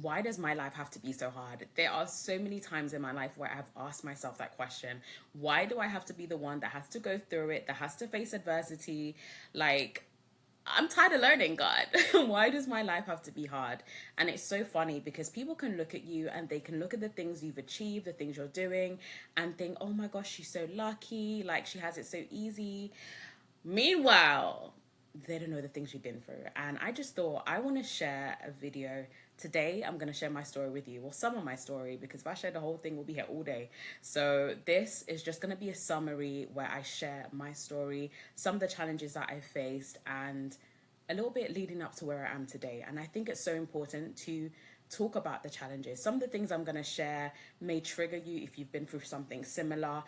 Why does my life have to be so hard? There are so many times in my life where I've asked myself that question. Why do I have to be the one that has to go through it, that has to face adversity? Like, I'm tired of learning, God. Why does my life have to be hard? And it's so funny because people can look at you and they can look at the things you've achieved, the things you're doing, and think, oh my gosh, she's so lucky. Like, she has it so easy. Meanwhile, they don't know the things you've been through. And I just thought I want to share a video. Today, I'm going to share my story with you. Well, some of my story, because if I share the whole thing, we'll be here all day. So this is just going to be a summary where I share my story, some of the challenges that I faced, and a little bit leading up to where I am today. And I think it's so important to talk about the challenges. Some of the things I'm going to share may trigger you if you've been through something similar.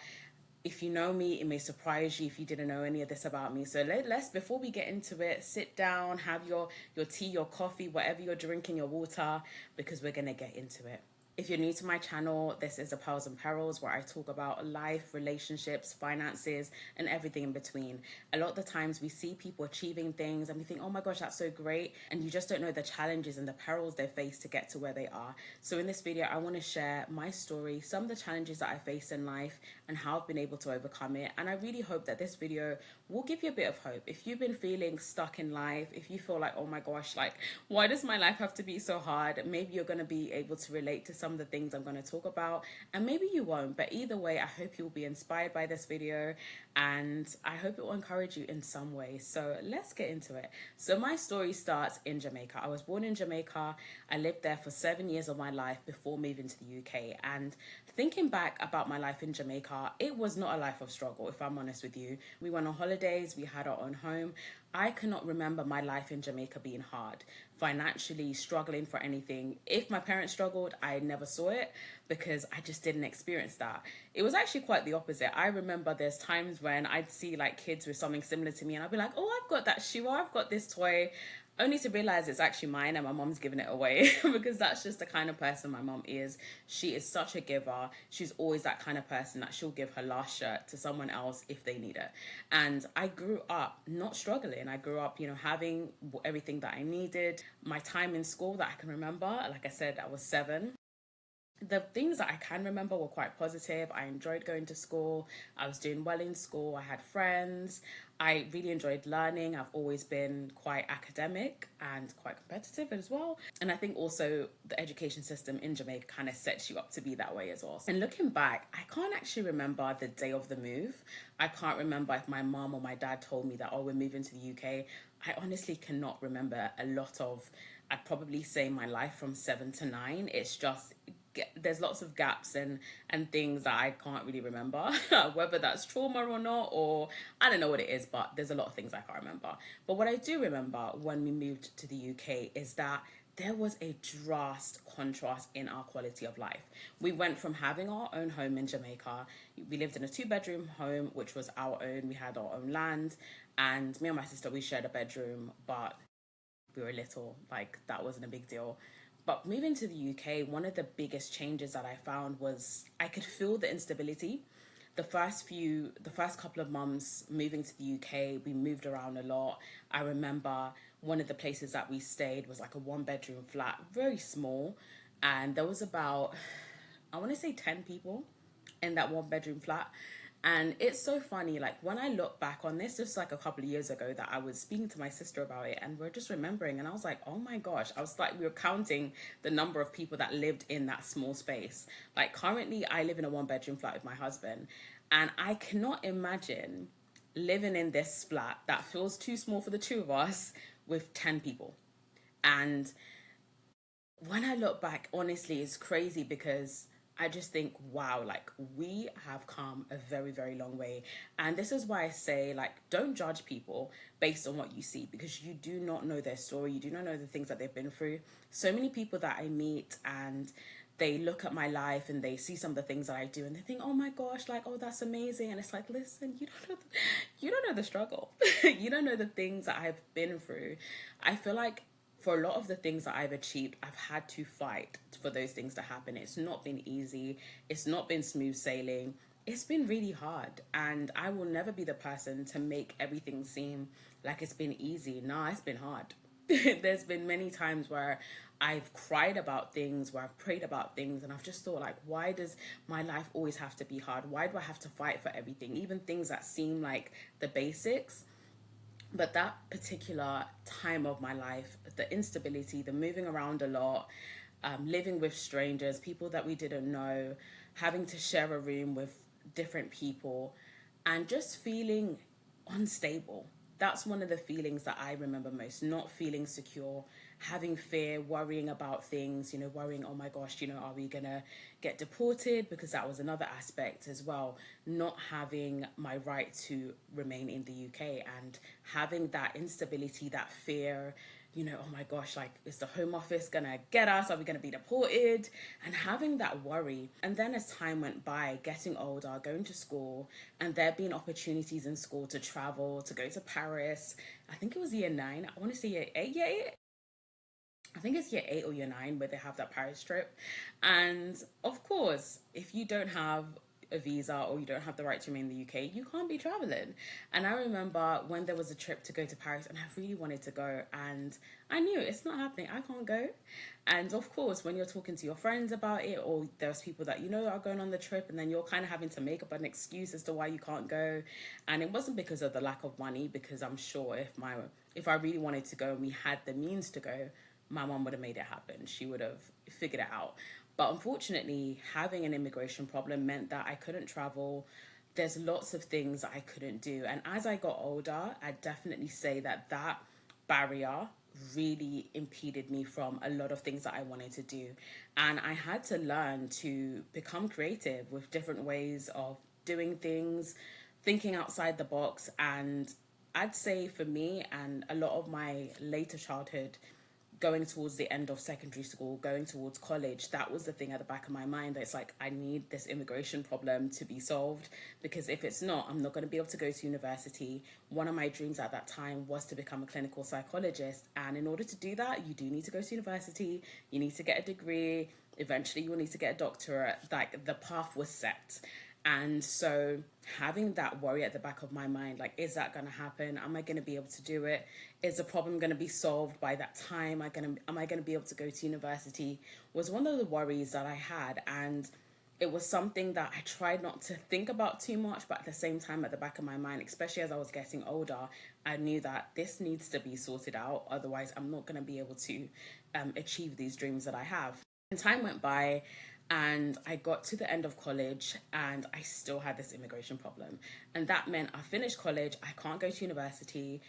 If you know me, it may surprise you if you didn't know any of this about me. So let's, before we get into it, sit down, have your tea, your coffee, whatever you're drinking, your water, because we're going to get into it. If you're new to my channel, this is the Pearls and Perils, where I talk about life, relationships, finances, and everything in between. A lot of the times we see people achieving things and we think, oh my gosh, that's so great. And you just don't know the challenges and the perils they face to get to where they are. So in this video, I want to share my story, some of the challenges that I faced in life and how I've been able to overcome it. And I really hope that this video will give you a bit of hope. If you've been feeling stuck in life, if you feel like, oh my gosh, like, why does my life have to be so hard? Maybe you're going to be able to relate to some of the things I'm going to talk about, and maybe you won't. But either way, I hope you'll be inspired by this video, and I hope it will encourage you in some way. So let's get into it. So my story starts in Jamaica. I was born in Jamaica. I lived there for 7 years of my life before moving to the UK. And thinking back about my life in Jamaica, it was not a life of struggle, if I'm honest with you. We went on holidays, we had our own home. I cannot remember my life in Jamaica being hard, financially struggling for anything. If my parents struggled, I never saw it because I just didn't experience that. It was actually quite the opposite. I remember there's times when I'd see like kids with something similar to me and I'd be like, oh, I've got that shoe, or I've got this toy, only to realize it's actually mine and my mom's giving it away because that's just the kind of person my mom is. She is such a giver. She's always that kind of person that she'll give her last shirt to someone else if they need it. And I grew up not struggling. I grew up, having everything that I needed. My time in school that I can remember, like I said, I was 7. The things that I can remember were quite positive. I enjoyed going to school. I was doing well in school. I had friends. I really enjoyed learning. I've always been quite academic and quite competitive as well. And I think also the education system in Jamaica kind of sets you up to be that way as well. And looking back, I can't actually remember the day of the move. I can't remember if my mom or my dad told me that, oh, we're moving to the UK. I honestly cannot remember a lot of, I'd probably say my life from 7 to 9. It's just, there's lots of gaps and things that I can't really remember, whether that's trauma or not, or I don't know what it is, but there's a lot of things I can't remember. But what I do remember when we moved to the UK is that there was a drastic contrast in our quality of life. We went from having our own home in Jamaica. We lived in a 2-bedroom home, which was our own. We had our own land, and me and my sister, we shared a bedroom, but we were little, like that wasn't a big deal. But moving to the UK, one of the biggest changes that I found was I could feel the instability. The first couple of months moving to the UK, we moved around a lot. I remember one of the places that we stayed was like a 1-bedroom flat, very small. And there was about, I want to say 10 people in that 1-bedroom flat. And it's so funny, like when I look back on this, just like a couple of years ago that I was speaking to my sister about it and we're just remembering, and I was like, oh my gosh, I was like, we were counting the number of people that lived in that small space. Like currently I live in a 1-bedroom flat with my husband, and I cannot imagine living in this flat that feels too small for the two of us with 10 people. And when I look back, honestly, it's crazy because I just think, wow, like we have come a very, very long way. And this is why I say, like, don't judge people based on what you see, because you do not know their story. You do not know the things that they've been through. So many people that I meet and they look at my life and they see some of the things that I do and they think, oh my gosh, like, oh, that's amazing. And it's like, listen, you don't know the struggle. You don't know the things that I've been through. I feel like for a lot of the things that I've achieved, I've had to fight for those things to happen. It's not been easy. It's not been smooth sailing. It's been really hard. And I will never be the person to make everything seem like it's been easy. Nah, it's been hard. There's been many times where I've cried about things, where I've prayed about things, and I've just thought, like, why does my life always have to be hard? Why do I have to fight for everything, even things that seem like the basics? But that particular time of my life, the instability, the moving around a lot, living with strangers, people that we didn't know, having to share a room with different people, and just feeling unstable. That's one of the feelings that I remember most, not feeling secure, having fear, worrying about things, worrying, oh my gosh, are we gonna get deported? Because that was another aspect as well, not having my right to remain in the UK and having that instability, that fear, oh my gosh, like, is the Home Office gonna get us? Are we gonna be deported? And having that worry. And then as time went by, getting older, going to school, and there being opportunities in school to travel, to go to Paris. I think it was year 9. I want to say year 8. Yeah, I think it's year 8 or year 9 where they have that Paris trip. And of course, if you don't have a visa or you don't have the right to remain in the UK, you can't be traveling. And I remember when there was a trip to go to Paris and I really wanted to go, and I knew it's not happening, I can't go. And of course, when you're talking to your friends about it, or there's people that are going on the trip, and then you're kind of having to make up an excuse as to why you can't go. And it wasn't because of the lack of money, because I'm sure if I really wanted to go and we had the means to go, my mom would have made it happen. She would have figured it out. But unfortunately, having an immigration problem meant that I couldn't travel. There's lots of things that I couldn't do. And as I got older, I'd definitely say that barrier really impeded me from a lot of things that I wanted to do. And I had to learn to become creative with different ways of doing things, thinking outside the box. And I'd say for me and a lot of my later childhood, going towards the end of secondary school, going towards college, that was the thing at the back of my mind. That it's like, I need this immigration problem to be solved, because if it's not, I'm not going to be able to go to university. One of my dreams at that time was to become a clinical psychologist. And in order to do that, you do need to go to university. You need to get a degree. Eventually, you will need to get a doctorate. Like, the path was set. And so having that worry at the back of my mind, like, is that going to happen? Am I going to be able to do it? Is the problem going to be solved by that time? Am I going to be able to go to university? Was one of the worries that I had. And it was something that I tried not to think about too much, but at the same time, at the back of my mind, especially as I was getting older, I knew that this needs to be sorted out. Otherwise, I'm not going to be able to achieve these dreams that I have. And time went by, and I got to the end of college and I still had this immigration problem. And that meant I finished college, I can't go to university.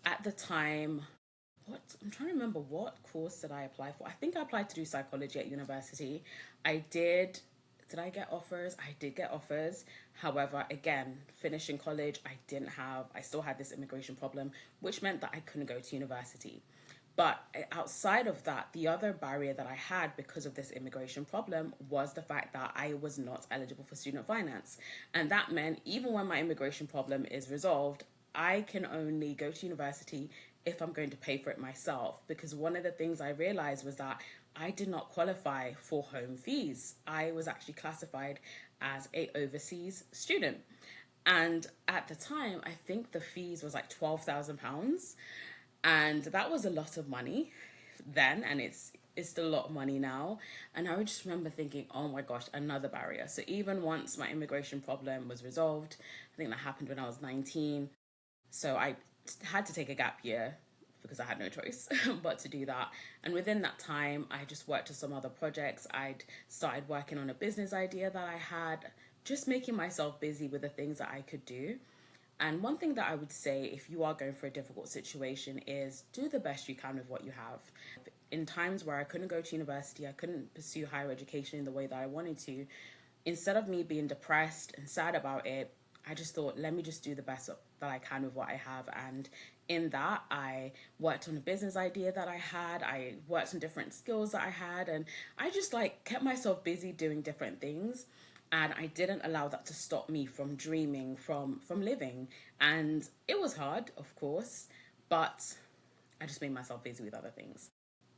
At the time, I'm trying to remember what course did I apply for. I think I applied to do psychology at university. Did I get offers? I did get offers. However, again, finishing college, I still had this immigration problem, which meant that I couldn't go to university. But outside of that, the other barrier that I had because of this immigration problem was the fact that I was not eligible for student finance. And that meant even when my immigration problem is resolved, I can only go to university if I'm going to pay for it myself. Because one of the things I realized was that I did not qualify for home fees. I was actually classified as an overseas student. And at the time, I think the fees was like £12,000. And that was a lot of money then, and it's still a lot of money now. And I would just remember thinking, oh my gosh, another barrier. So even once my immigration problem was resolved, I think that happened when I was 19. So I had to take a gap year because I had no choice but to do that. And within that time, I just worked on some other projects. I'd started working on a business idea that I had, just making myself busy with the things that I could do. And one thing that I would say, if you are going for a difficult situation, is do the best you can with what you have. In times where I couldn't go to university, I couldn't pursue higher education in the way that I wanted to, instead of me being depressed and sad about it, I just thought, let me just do the best that I can with what I have. And in that, I worked on a business idea that I had. I worked on different skills that I had. And I just kept myself busy doing different things. And I didn't allow that to stop me from dreaming, from living. And it was hard, of course, but I just made myself busy with other things.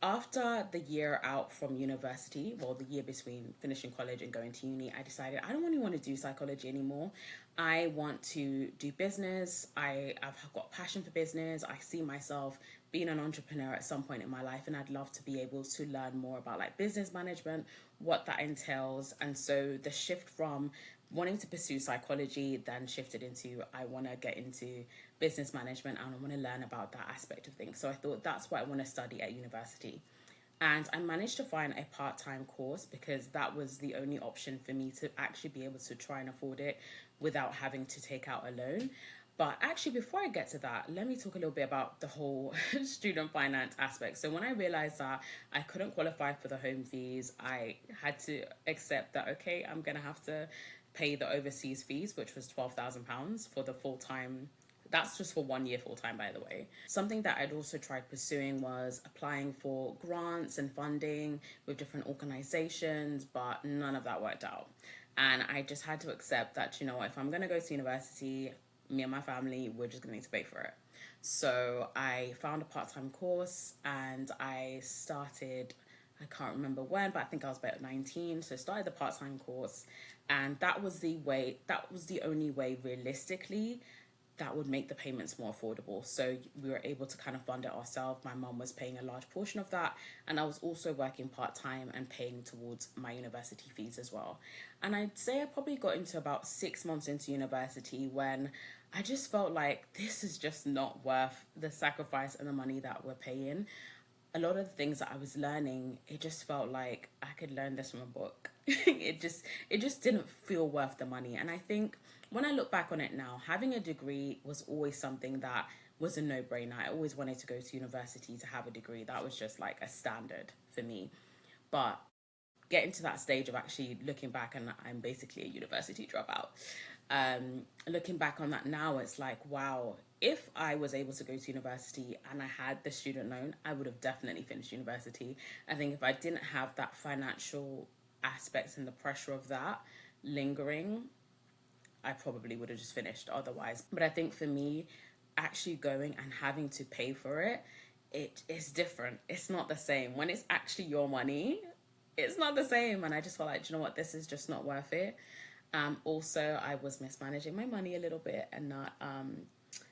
After the year out from university, well, the year between finishing college and going to uni, I decided I don't really want to do psychology anymore. I want to do business. I've got passion for business. I see myself being an entrepreneur at some point in my life, and I'd love to be able to learn more about like business management, what that entails. And so the shift from wanting to pursue psychology then shifted into I want to get into business management and I want to learn about that aspect of things. So I thought that's what I want to study at university. And I managed to find a part-time course because that was the only option for me to actually be able to try and afford it without having to take out a loan. But actually, before I get to that, let me talk a little bit about the whole student finance aspect. So when I realized that I couldn't qualify for the home fees, I had to accept that, okay, I'm going to have to pay the overseas fees, which was £12,000 for the full-time. That's just for 1 year full time, by the way. Something that I'd also tried pursuing was applying for grants and funding with different organizations, but none of that worked out. And I just had to accept that, you know, if I'm going to go to university, me and my family, we're just going to need to pay for it. So I found a part-time course and I started, I can't remember when, but I think I was about 19. So I started the part-time course, and that was the only way realistically that would make the payments more affordable. So we were able to kind of fund it ourselves. My mum was paying a large portion of that, and I was also working part-time and paying towards my university fees as well. And I'd say I probably got into about 6 months into university when I just felt like this is just not worth the sacrifice and the money that we're paying. A lot of the things that I was learning, it just felt like I could learn this from a book. it just didn't feel worth the money. And I think when I look back on it now, having a degree was always something that was a no-brainer. I always wanted to go to university to have a degree. That was just like a standard for me. But getting to that stage of actually looking back, and I'm basically a university dropout. Looking back on that now, it's like, wow, if I was able to go to university and I had the student loan, I would have definitely finished university. I think if I didn't have that financial aspects and the pressure of that lingering, I probably would have just finished otherwise. But I think for me, actually going and having to pay for it, it is different. It's not the same. When it's actually your money, it's not the same. And I just felt like, you know what, this is just not worth it. Also, I was mismanaging my money a little bit and not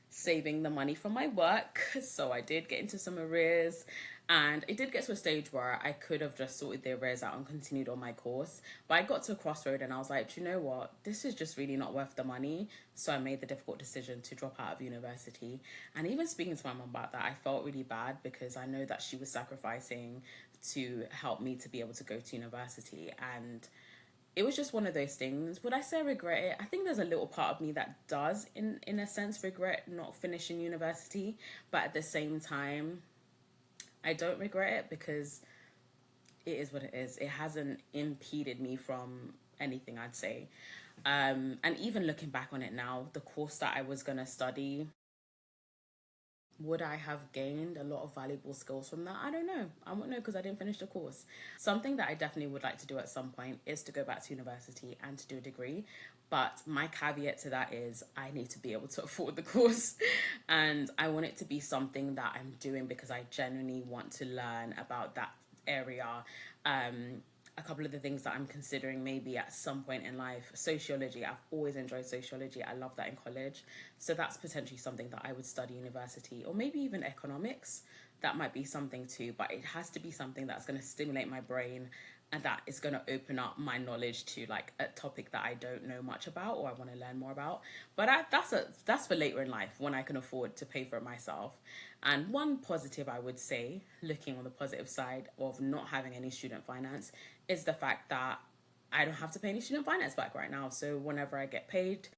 saving the money from my work. So I did get into some arrears, and it did get to a stage where I could have just sorted the arrears out and continued on my course. But I got to a crossroad and I was like, you know what, this is just really not worth the money. So I made the difficult decision to drop out of university. And even speaking to my mum about that, I felt really bad because I know that she was sacrificing to help me to be able to go to university. And it was just one of those things. Would I say I regret it? I think there's a little part of me that does, in a sense, regret not finishing university. But at the same time, I don't regret it because it is what it is. It hasn't impeded me from anything, I'd say. And even looking back on it now, the course that I was going to study, would I have gained a lot of valuable skills from that? I don't know. I won't know because I didn't finish the course. Something that I definitely would like to do at some point is to go back to university and to do a degree. But my caveat to that is I need to be able to afford the course. And I want it to be something that I'm doing because I genuinely want to learn about that area. A couple of the things that I'm considering maybe at some point in life, sociology. I've always enjoyed sociology. I love that in college. So that's potentially something that I would study university, or maybe even economics. That might be something too, but it has to be something that's going to stimulate my brain and that is going to open up my knowledge to like a topic that I don't know much about or I want to learn more about. But that's for later in life when I can afford to pay for it myself. And one positive I would say, looking on the positive side of not having any student finance, is the fact that I don't have to pay any student finance back right now. So whenever I get paid,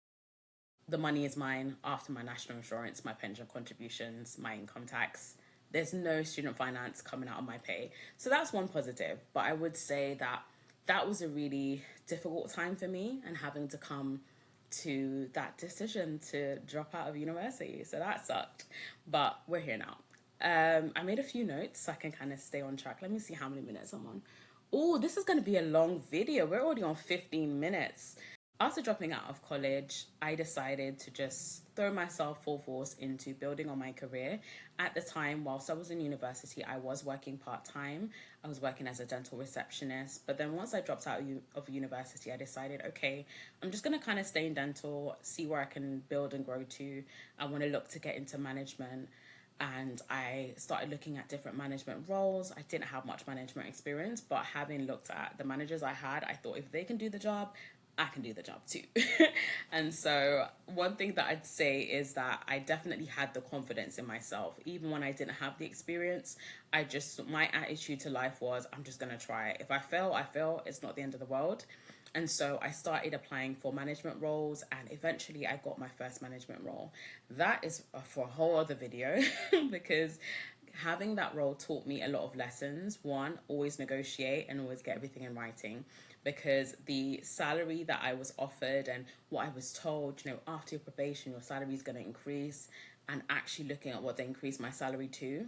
the money is mine after my national insurance, my pension contributions, my income tax. There's no student finance coming out of my pay. So that's one positive. But I would say that that was a really difficult time for me, and having to come to that decision to drop out of university. So that sucked. But we're here now. I made a few notes so I can kind of stay on track. Let me see how many minutes I'm on. Oh, this is going to be a long video. We're already on 15 minutes. After dropping out of college, I decided to just throw myself full force into building on my career. At the time, whilst I was in university, I was working part-time. I was working as a dental receptionist. But then once I dropped out of university, I decided, okay, I'm just going to kind of stay in dental, see where I can build and grow to. I want to look to get into management. and I started looking at different management roles. I didn't have much management experience, but having looked at the managers I had, I thought if they can do the job, I can do the job too. And so one thing that I'd say is that I definitely had the confidence in myself. Even when I didn't have the experience, my attitude to life was, I'm just going to try it. If I fail, I fail. It's not the end of the world. And so I started applying for management roles, and eventually I got my first management role. That is for a whole other video because having that role taught me a lot of lessons. One, always negotiate and always get everything in writing, because the salary that I was offered and what I was told, after your probation, your salary is going to increase, and actually looking at what they increased my salary to,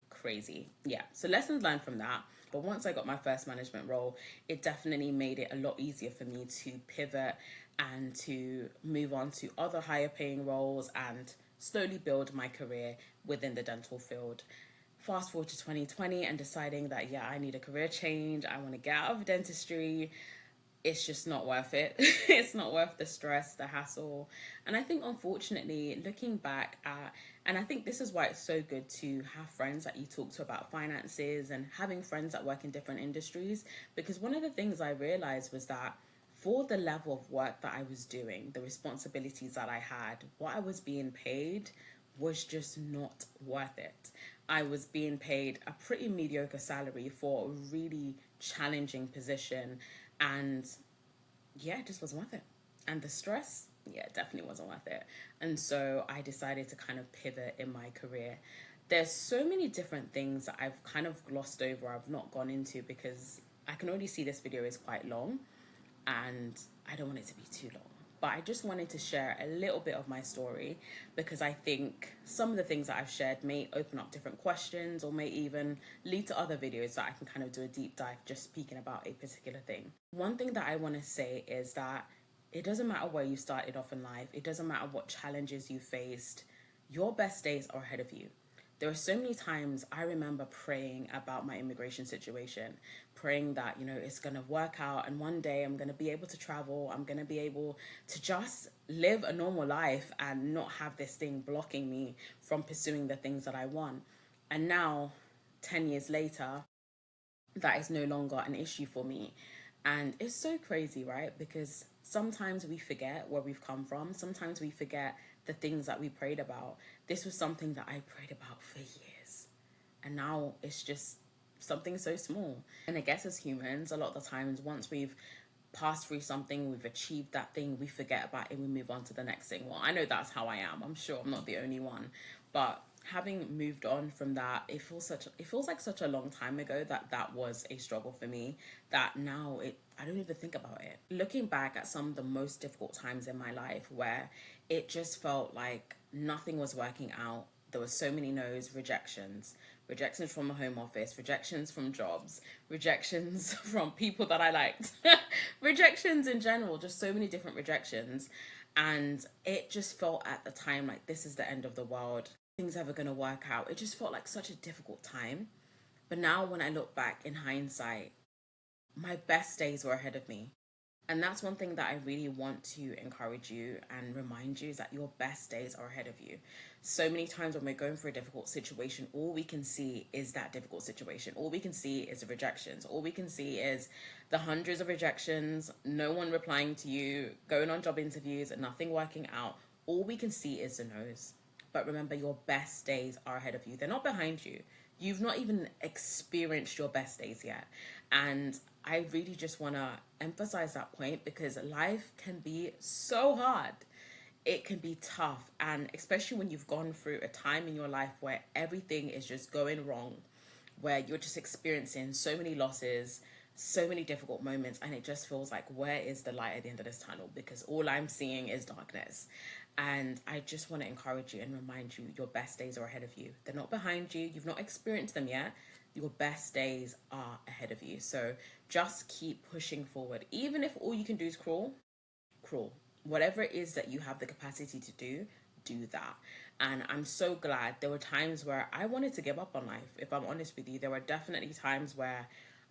crazy. Yeah, so lessons learned from that. But once I got my first management role, it definitely made it a lot easier for me to pivot and to move on to other higher paying roles and slowly build my career within the dental field. Fast forward to 2020 and deciding that, yeah, I need a career change. I want to get out of dentistry. It's just not worth it. It's not worth the stress, the hassle. And I think, unfortunately, looking back at, and I think this is why it's so good to have friends that you talk to about finances and having friends that work in different industries. Because one of the things I realized was that for the level of work that I was doing, the responsibilities that I had, what I was being paid was just not worth it. I was being paid a pretty mediocre salary for a really challenging position, and yeah, it just wasn't worth it. And the stress, yeah, definitely wasn't worth it. And so I decided to kind of pivot in my career. There's so many different things that I've kind of glossed over, I've not gone into, because I can already see this video is quite long and I don't want it to be too long. But I just wanted to share a little bit of my story, because I think some of the things that I've shared may open up different questions or may even lead to other videos that I can kind of do a deep dive just speaking about a particular thing. One thing that I want to say is that it doesn't matter where you started off in life. It doesn't matter what challenges you faced. Your best days are ahead of you. There were so many times I remember praying about my immigration situation, praying that, it's going to work out and one day I'm going to be able to travel. I'm going to be able to just live a normal life and not have this thing blocking me from pursuing the things that I want. And now, 10 years later, that is no longer an issue for me. And it's so crazy, right? Because sometimes we forget where we've come from. Sometimes we forget the things that we prayed about. This was something that I prayed about for years. And now it's just something so small. And I guess as humans, a lot of the times, once we've passed through something, we've achieved that thing, we forget about it, we move on to the next thing. Well, I know that's how I am. I'm sure I'm not the only one. But having moved on from that, it feels like such a long time ago that was a struggle for me, that now I don't even think about it. Looking back at some of the most difficult times in my life where it just felt like nothing was working out. There were so many no's, rejections from the home office, rejections from jobs, rejections from people that I liked, rejections in general, just so many different rejections. And it just felt at the time like this is the end of the world. Things ever going to work out. It just felt like such a difficult time. But now when I look back in hindsight, my best days were ahead of me. And that's one thing that I really want to encourage you and remind you, is that your best days are ahead of you. So many times when we're going through a difficult situation, all we can see is that difficult situation. All we can see is the rejections. All we can see is the hundreds of rejections, no one replying to you, going on job interviews and nothing working out. All we can see is the no's. But remember, your best days are ahead of you. They're not behind you. You've not even experienced your best days yet. And I really just want to emphasize that point, because life can be so hard. It can be tough. And especially when you've gone through a time in your life where everything is just going wrong, where you're just experiencing so many losses, so many difficult moments, and it just feels like, where is the light at the end of this tunnel? Because all I'm seeing is darkness. And I just want to encourage you and remind you, your best days are ahead of you. They're not behind you. You've not experienced them yet. Your best days are ahead of you. So just keep pushing forward. Even if all you can do is crawl, crawl. Whatever it is that you have the capacity to do that. And I'm so glad. There were times where I wanted to give up on life. If I'm honest with you, there were definitely times where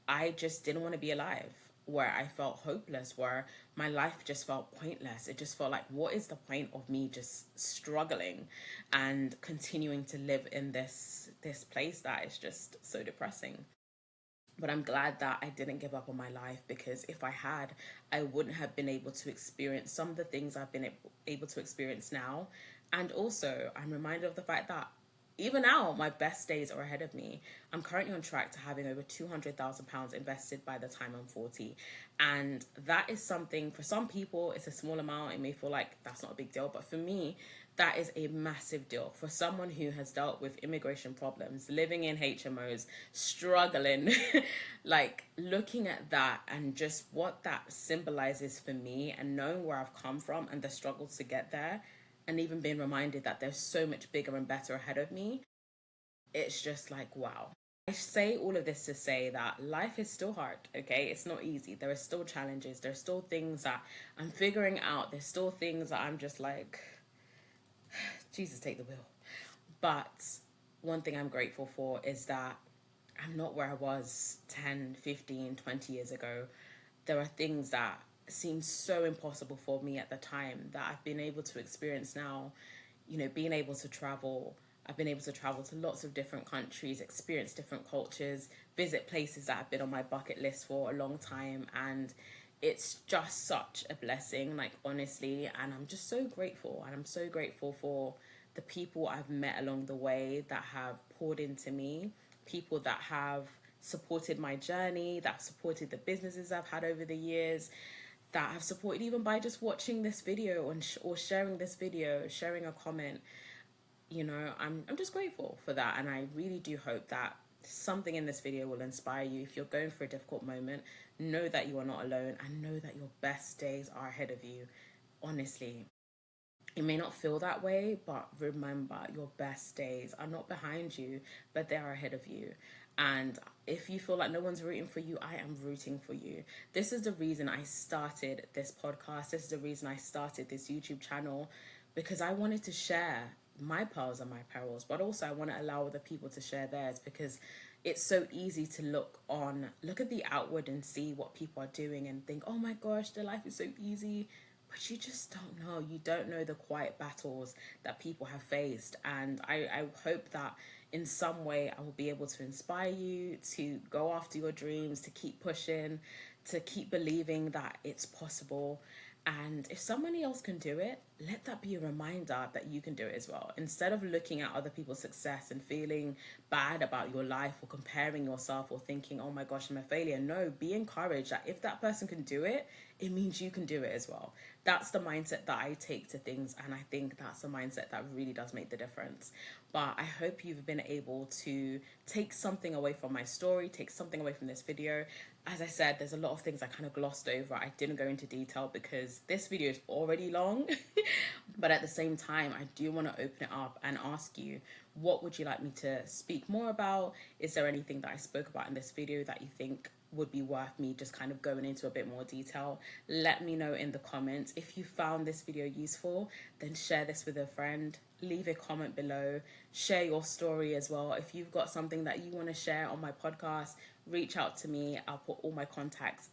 I just didn't want to be alive. where I felt hopeless, where my life just felt pointless. It just felt like, what is the point of me just struggling and continuing to live in this place that is just so depressing? But I'm glad that I didn't give up on my life, because if I had, I wouldn't have been able to experience some of the things I've been able to experience now. And also, I'm reminded of the fact that even now, my best days are ahead of me. I'm currently on track to having over £200,000 invested by the time I'm 40. And that is something, for some people, it's a small amount. It may feel like that's not a big deal. But for me, that is a massive deal. For someone who has dealt with immigration problems, living in HMOs, struggling, like looking at that and just what that symbolizes for me, and knowing where I've come from and the struggles to get there, and even being reminded that there's so much bigger and better ahead of me, it's just like, wow. I say all of this to say that life is still hard, okay? It's not easy. There are still challenges. There are still things that I'm figuring out. There's still things that I'm just like, Jesus, take the wheel. But one thing I'm grateful for is that I'm not where I was 10, 15, 20 years ago. There are things that seemed so impossible for me at the time that I've been able to experience now. You know, being able to travel. I've been able to travel to lots of different countries, experience different cultures, visit places that have been on my bucket list for a long time. And it's just such a blessing, like, honestly. And I'm just so grateful. And I'm so grateful for the people I've met along the way that have poured into me, people that have supported my journey, that have supported the businesses I've had over the years, that have supported even by just watching this video or sharing this video, sharing a comment. You know, I'm just grateful for that. And I really do hope that something in this video will inspire you. If you're going through a difficult moment, know that you are not alone, and know that your best days are ahead of you. Honestly, it may not feel that way, but remember, your best days are not behind you, but they are ahead of you. And if you feel like no one's rooting for you, I am rooting for you. This is the reason I started this podcast. This is the reason I started this YouTube channel, because I wanted to share my pearls and my perils, but also I want to allow other people to share theirs, because it's so easy to look at the outward and see what people are doing and think, oh my gosh, their life is so easy. But you just don't know. You don't know the quiet battles that people have faced. And I hope that in some way I will be able to inspire you to go after your dreams, to keep pushing, to keep believing that it's possible. And if somebody else can do it, let that be a reminder that you can do it as well. Instead of looking at other people's success and feeling bad about your life, or comparing yourself, or thinking, oh my gosh, I'm a failure. No, be encouraged that if that person can do it, it means you can do it as well. That's the mindset that I take to things. And I think that's the mindset that really does make the difference. But I hope you've been able to take something away from my story, take something away from this video. As I said, there's a lot of things I kind of glossed over. I didn't go into detail because this video is already long. But at the same time, I do want to open it up and ask you, what would you like me to speak more about? Is there anything that I spoke about in this video that you think would be worth me just kind of going into a bit more detail? Let me know in the comments. If you found this video useful, then share this with a friend. Leave a comment below. Share your story as well. If you've got something that you want to share on my podcast, reach out to me. I'll put all my contact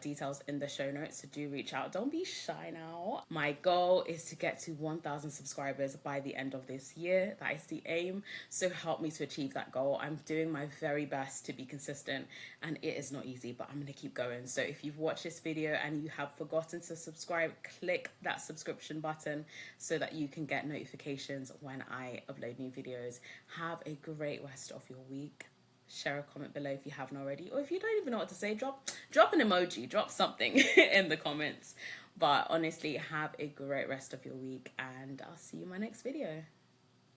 details in the show notes, so do reach out. Don't be shy now. My goal is to get to 1,000 subscribers by the end of this year. That is the aim. So help me to achieve that goal. I'm doing my very best to be consistent, and it is not easy, but I'm going to keep going. So if you've watched this video and you have forgotten to subscribe, click that subscription button so that you can get notifications when I upload new videos. Have a great rest of your week. Share a comment below if you haven't already, or if you don't even know what to say, drop an emoji, drop something in the comments. But honestly, have a great rest of your week, and I'll see you in my next video.